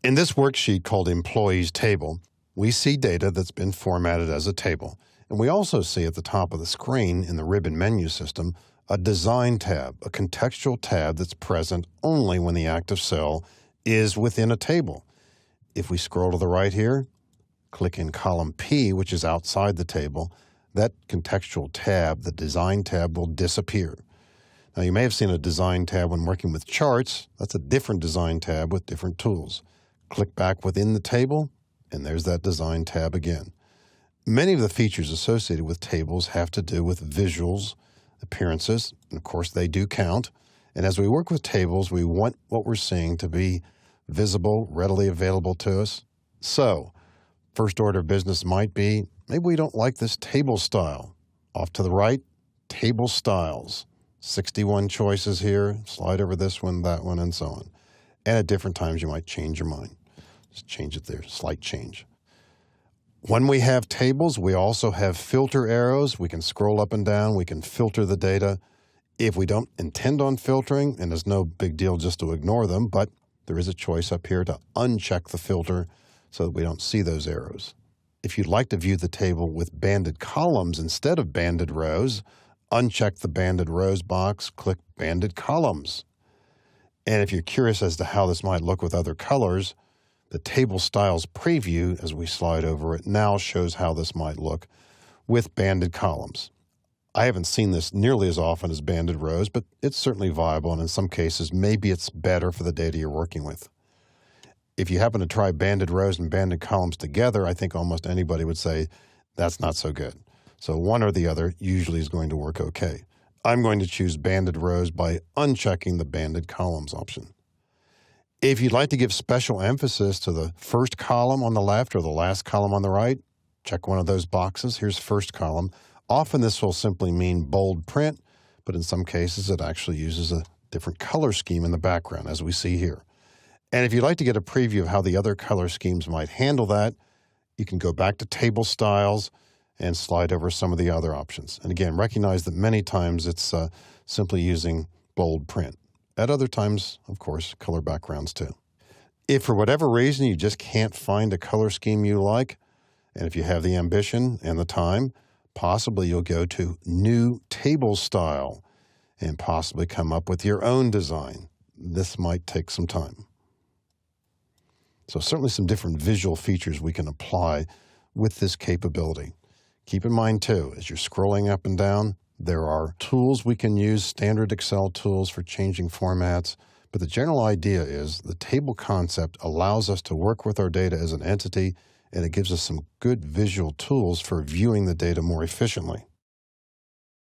In this worksheet called Employees Table, we see data that's been formatted as a table, and we also see at the top of the screen in the ribbon menu system a Design tab, a contextual tab that's present only when the active cell is within a table. If we scroll to the right here, click in column P, which is outside the table, that contextual tab, the Design tab, will disappear. Now, you may have seen a Design tab when working with charts. That's a different Design tab with different tools. Click back within the table, and there's that Design tab again. Many of the features associated with tables have to do with visuals, appearances, and of course they do count. And as we work with tables, we want what we're seeing to be visible, readily available to us. So, first order of business might be, maybe we don't like this table style. Off to the right, table styles. 61 choices here, slide over this one, that one, and so on. And at different times you might change your mind. Just change it there, slight change. When we have tables, we also have filter arrows. We can scroll up and down, we can filter the data. If we don't intend on filtering, and there's no big deal just to ignore them, but there is a choice up here to uncheck the filter so that we don't see those arrows. If you'd like to view the table with banded columns instead of banded rows, uncheck the banded rows box, click banded columns. And if you're curious as to how this might look with other colors, the table styles preview, as we slide over it, now shows how this might look with banded columns. I haven't seen this nearly as often as banded rows, but it's certainly viable, and in some cases, maybe it's better for the data you're working with. If you happen to try banded rows and banded columns together, I think almost anybody would say that's not so good. So one or the other usually is going to work okay. I'm going to choose banded rows by unchecking the banded columns option. If you'd like to give special emphasis to the first column on the left or the last column on the right, check one of those boxes. Here's first column. Often this will simply mean bold print, but in some cases it actually uses a different color scheme in the background, as we see here. And if you'd like to get a preview of how the other color schemes might handle that, you can go back to table styles and slide over some of the other options. And again, recognize that many times it's simply using bold print. At other times, of course, color backgrounds too. If for whatever reason you just can't find a color scheme you like, and if you have the ambition and the time, possibly you'll go to New Table Style and possibly come up with your own design. This might take some time. So certainly some different visual features we can apply with this capability. Keep in mind too, as you're scrolling up and down, there are tools we can use, standard Excel tools for changing formats, but the general idea is the table concept allows us to work with our data as an entity, and it gives us some good visual tools for viewing the data more efficiently.